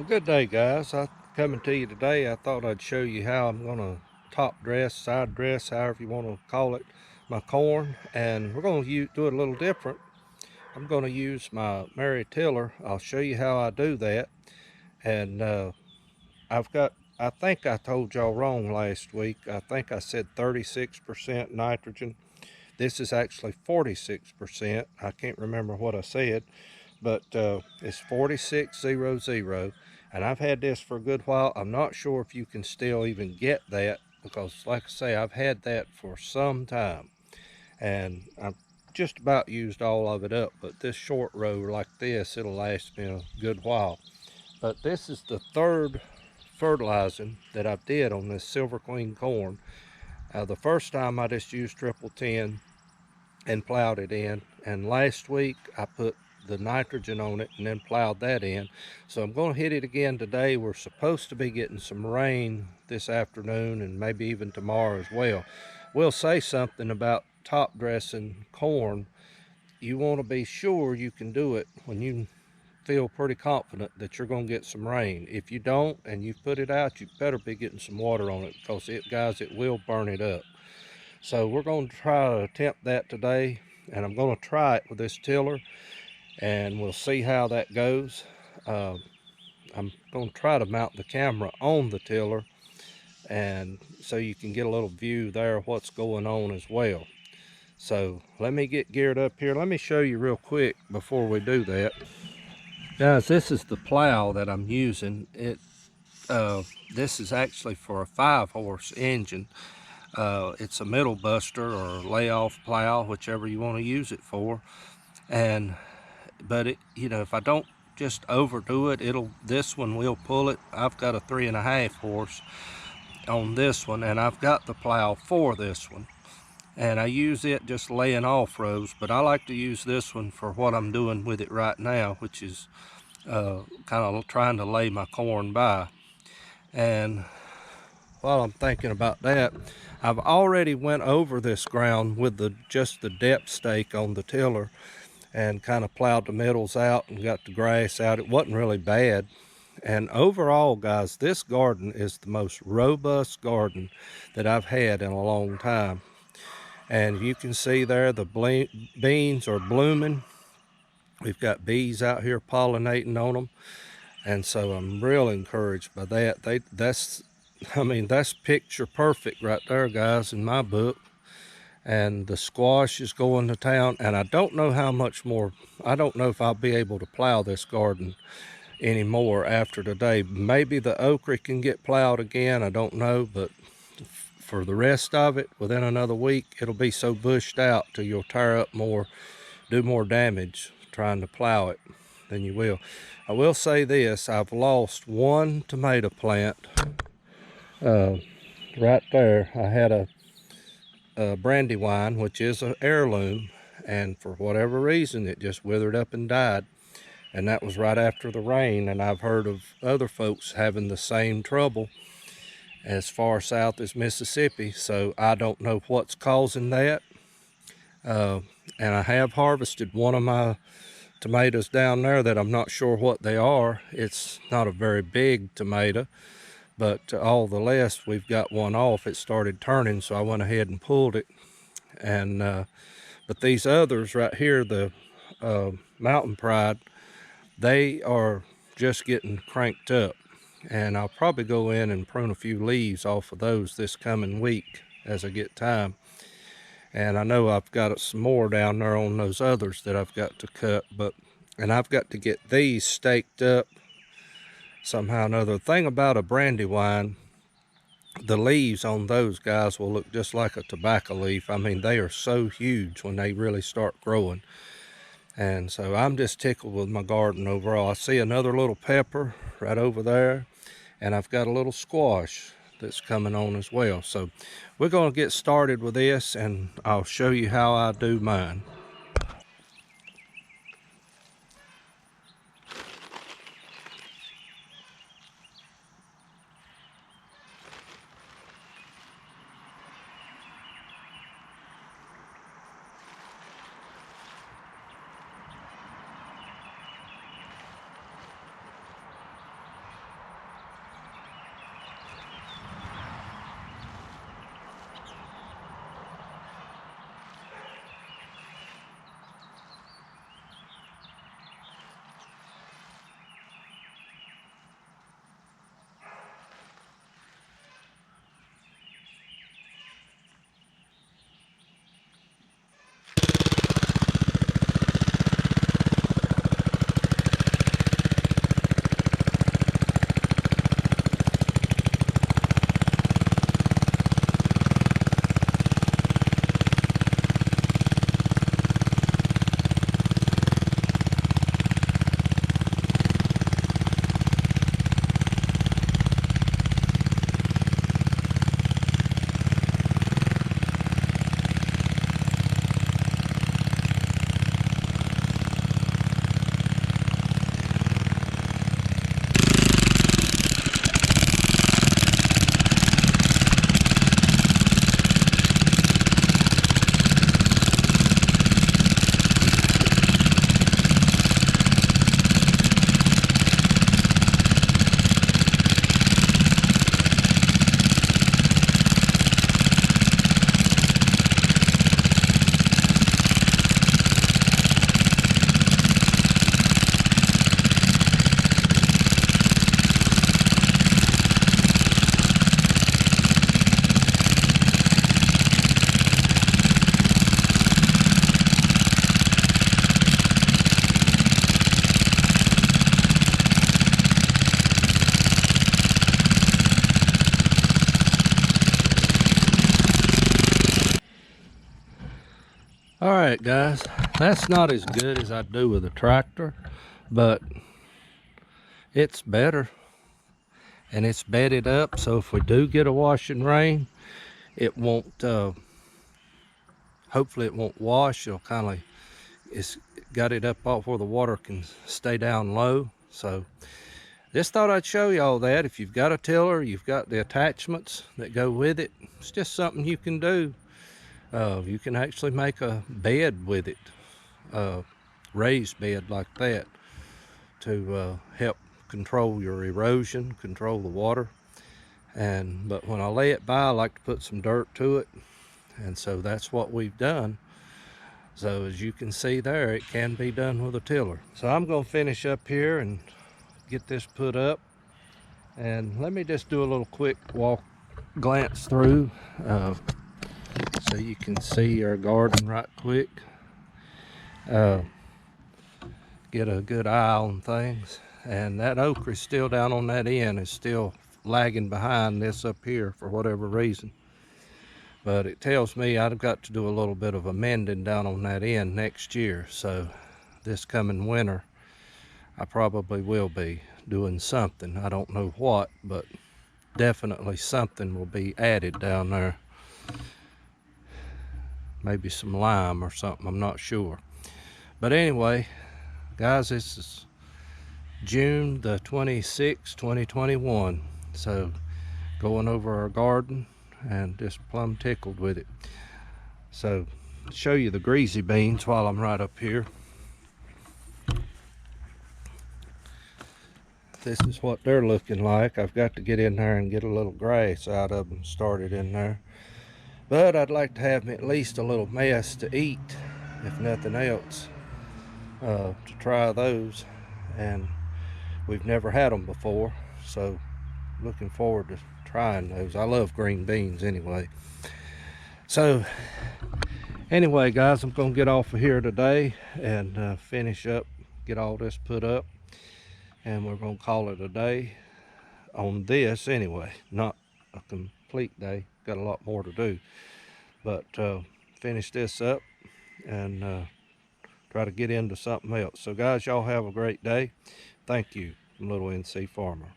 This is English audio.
Well, good day, guys. I'm coming to you today. I thought I'd show you how I'm going to top dress, side dress, however you want to call it, my corn. And we're going to do it a little different. I'm going to use my Mary tiller. I'll show you how I do that. And I think I told y'all wrong last week. I think I said 36% nitrogen. This is actually 46%. I can't remember what I said, but it's 4600, and I've had this for a good while. I'm not sure if you can still even get that, because like I say, I've had that for some time, and I've just about used all of it up. But this short row like this, it'll last me a good while. But this is the third fertilizing that I've did on this Silver Queen corn. The first time I just used triple 10 and plowed it in, and last week I put the nitrogen on it and then plowed that in. So I'm going to hit it again today. We're supposed to be getting some rain this afternoon and maybe even tomorrow as well. We'll say something about top dressing corn. You want to be sure you can do it when you feel pretty confident that you're going to get some rain. If you don't and you put it out, you better be getting some water on it, because it will burn it up. So we're going to try to attempt that today, and I'm going to try it with this tiller, and we'll see how that goes. I'm going to try to mount the camera on the tiller, and so you can get a little view there of what's going on as well. So let me get geared up here. Let me show you real quick before we do that. Guys, this is the plow that I'm using. This is actually for a 5-horse engine. It's a middle buster or layoff plow, whichever you want to use it for. But if I don't just overdo it, this one will pull it. I've got a 3.5 horse on this one, and I've got the plow for this one, and I use it just laying off rows. But I like to use this one for what I'm doing with it right now, which is kind of trying to lay my corn by. And while I'm thinking about that, I've already went over this ground with just the depth stake on the tiller, and kind of plowed the middles out and got the grass out. It wasn't really bad. And overall, guys, this garden is the most robust garden that I've had in a long time. And you can see there the beans are blooming. We've got bees out here pollinating on them. And so I'm real encouraged by that. That's picture perfect right there, guys, in my book. And the squash is going to town, and I don't know how much more. I don't know if I'll be able to plow this garden anymore after today. Maybe the okra can get plowed again, I don't know, but for the rest of it, within another week, it'll be so bushed out till you'll tear up more, do more damage trying to plow it than you will. I will say this: I've lost one tomato plant right there. I had a Brandywine, which is an heirloom, and for whatever reason it just withered up and died, and that was right after the rain. And I've heard of other folks having the same trouble as far south as Mississippi, so I don't know what's causing that. And I have harvested one of my tomatoes down there that I'm not sure what they are. It's not a very big tomato, but all the less we've got one off. It started turning, so I went ahead and pulled it. And but these others right here, the Mountain Pride, they are just getting cranked up, and I'll probably go in and prune a few leaves off of those this coming week as I get time. And I know I've got some more down there on those others that I've got to cut, and I've got to get these staked up somehow or another. The thing about a Brandywine, the leaves on those guys will look just like a tobacco leaf. I mean, they are so huge when they really start growing. And so I'm just tickled with my garden overall. I see another little pepper right over there, and I've got a little squash that's coming on as well. So we're going to get started with this, and I'll show you how I do mine. All right, guys, that's not as good as I do with a tractor, but it's better, and it's bedded up, so if we do get a washing rain, it won't hopefully it won't wash. It'll kind of, it's got it up off where the water can stay down low. So just thought I'd show you all that. If you've got a tiller, you've got the attachments that go with it, it's just something you can do. You can actually make a bed with it, raised bed like that, to help control your erosion, control the water. But when I lay it by, I like to put some dirt to it, and so that's what we've done. So as you can see there, it can be done with a tiller. So I'm going to finish up here and get this put up, and let me just do a little quick glance through so you can see our garden right quick. Get a good eye on things. And that okra is still down on that end, is still lagging behind this up here for whatever reason. But it tells me I've got to do a little bit of amending down on that end next year. So this coming winter, I probably will be doing something. I don't know what, but definitely something will be added down there. Maybe some lime or something, I'm not sure. But anyway, guys, this is June the 26th, 2021. So going over our garden and just plumb tickled with it. So show you the greasy beans while I'm right up here. This is what they're looking like. I've got to get in there and get a little grass out of them started in there. But I'd like to have at least a little mess to eat, if nothing else, to try those. And we've never had them before, so looking forward to trying those. I love green beans anyway. So anyway, guys, I'm gonna get off of here today and finish up, get all this put up, and we're gonna call it a day on this anyway. Not a complete day, got a lot more to do, but finish this up and try to get into something else. So guys, y'all have a great day. Thank you from Little NC Farmer.